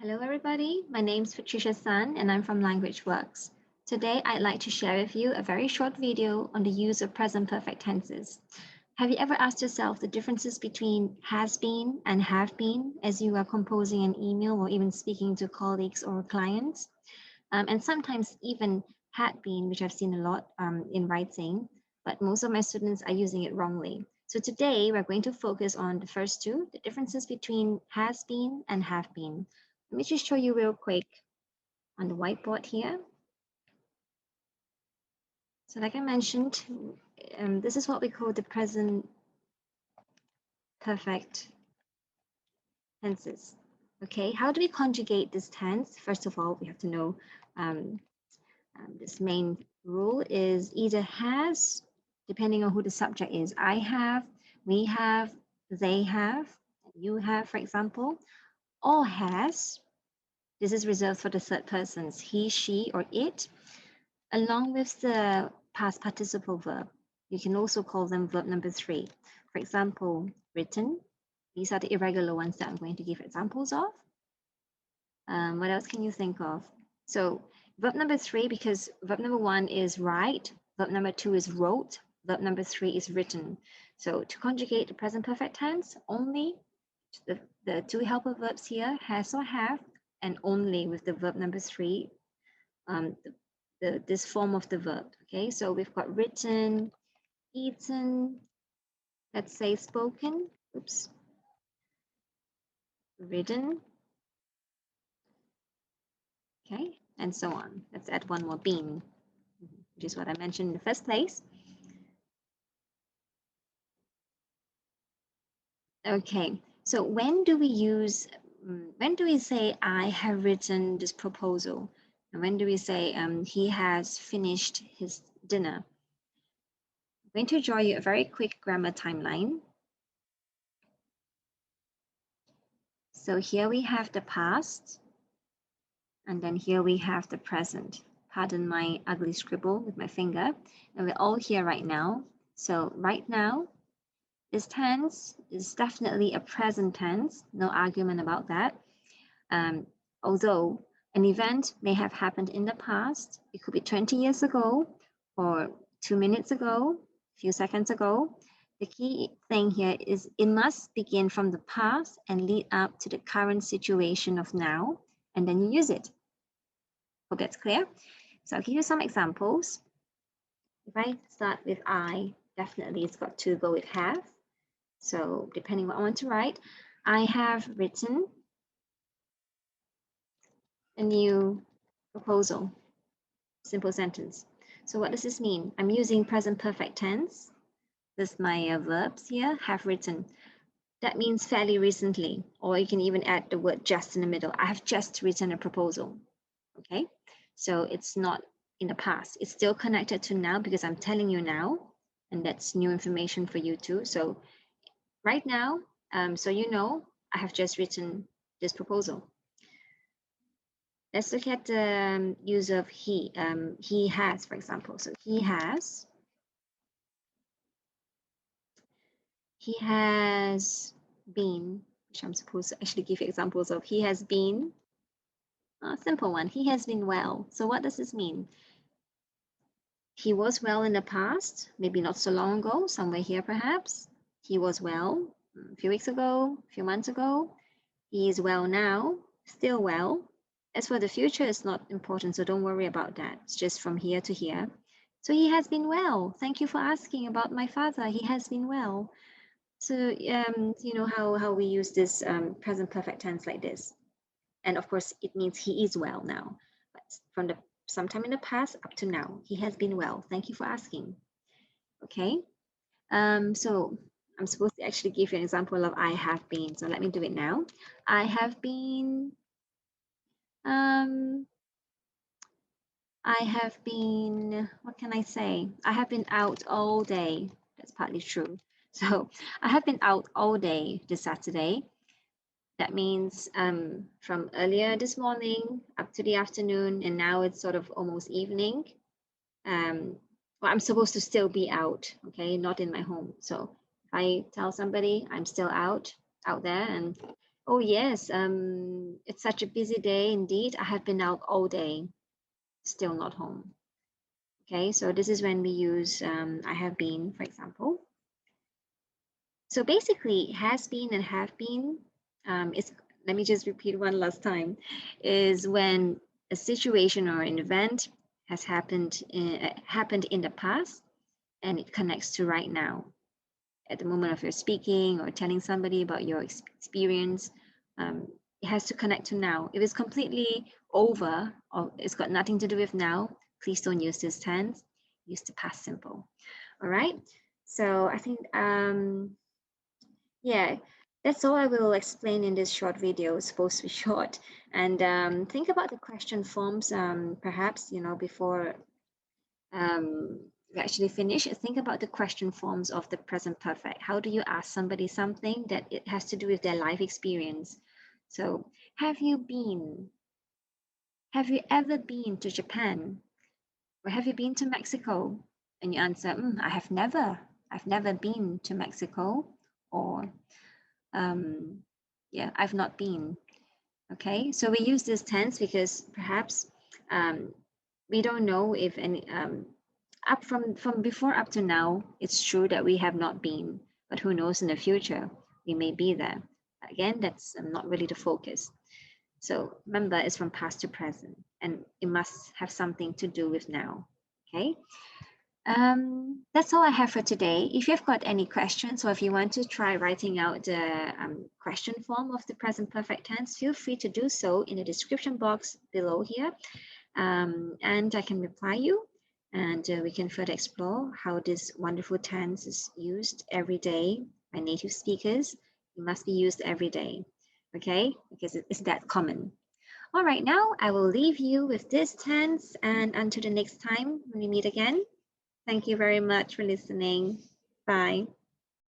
Hello everybody, my name's Petrisha San and I'm from Language Works. Today I'd like to share with you a very short video on the use of present perfect tenses. Have you ever asked yourself the differences between has been and have been as you are composing an email or even speaking to colleagues or clients? And sometimes even had been, which I've seen a lot in writing, but most of my students are using it wrongly. So today we're going to focus on the first two, the differences between has been and have been. Let me just show you real quick on the whiteboard here. So like I mentioned, this is what we call the present perfect tenses. Okay, how do we conjugate this tense? First of all, we have to know this main rule is either has, depending on who the subject is. I have, we have, they have, you have, for example, or has. This is reserved for the third persons, he, she, or it, along with the past participle verb. You can also call them verb number 3. For example, written. These are the irregular ones that I'm going to give examples of. What else can you think of? So verb number 3, because verb number 1 is write, verb number 2 is wrote, verb number 3 is written. So to conjugate the present perfect tense, only the two helper verbs here, has or have, and only with the verb number 3, this form of the verb. Okay, so we've got written, eaten, let's say spoken, oops, written, okay, and so on. Let's add one more, been, which is what I mentioned in the first place. Okay, so when do we say I have written this proposal? And when do we say he has finished his dinner? I'm going to draw you a very quick grammar timeline. So here we have the past, and then here we have the present. Pardon my ugly scribble with my finger. And we're all here right now. So right now, this tense is definitely a present tense. No argument about that. Although an event may have happened in the past, it could be 20 years ago or 2 minutes ago, a few seconds ago. The key thing here is it must begin from the past and lead up to the current situation of now, and then you use it. Hope that's clear. So I'll give you some examples. If I start with I, definitely it's got to go with have. So depending what I want to write, I have written a new proposal. Simple sentence. So what does this mean? I'm using present perfect tense. This is my verbs here, have written. That means fairly recently, or you can even add the word just in the middle. I have just written a proposal. Okay, so it's not in the past. It's still connected to now because I'm telling you now, and that's new information for you too. So right now, so you know, I have just written this proposal. Let's look at the use of he. He has, for example. So he has been, which I'm supposed to actually give you examples of. He has been, a simple one. He has been well. So what does this mean? He was well in the past, maybe not so long ago, somewhere here perhaps. He was well a few weeks ago, a few months ago. He is well now, still well. As for the future, it's not important, so don't worry about that. It's just from here to here. So he has been well. Thank you for asking about my father. He has been well. So you know how we use this present perfect tense like this. And of course, it means he is well now. But from the sometime in the past up to now, he has been well. Thank you for asking. Okay. So I'm supposed to actually give you an example of I have been. So let me do it now. I have been, what can I say? I have been out all day. That's partly true. So I have been out all day this Saturday. That means from earlier this morning up to the afternoon, and now it's sort of almost evening. Well, I'm supposed to still be out, okay, not in my home. So if I tell somebody I'm still out there, and Oh yes, it's such a busy day indeed. I have been out all day, still not home. Okay, so this is when we use I have been, for example. So basically, has been and have been is, let me just repeat one last time, is when a situation or an event has happened in the past and it connects to right now. At the moment of your speaking or telling somebody about your experience, it has to connect to now. If it's completely over or it's got nothing to do with now, please don't use this tense. Use the past simple. All right. So I think yeah, that's all I will explain in this short video. It's supposed to be short. And think about the question forms, perhaps, before we actually finish. Think about the question forms of the present perfect. How do you ask somebody something that it has to do with their life experience? So, have you been? Have you ever been to Japan? Or have you been to Mexico? And you answer, I have never. I've never been to Mexico. Or yeah, I've not been. Okay, so we use this tense because perhaps we don't know if any up from before up to now, it's true that we have not been, but who knows, in the future we may be there. Again, that's not really the focus. So remember, it's from past to present, and it must have something to do with now. Okay. That's all I have for today. If you've got any questions or if you want to try writing out the question form of the present perfect tense, feel free to do so in the description box below here, and I can reply you, and we can further explore how this wonderful tense is used every day by native speakers. It must be used every day, okay? Because it's that common. All right, now I will leave you with this tense, and until the next time when we meet again. Thank you very much for listening. Bye.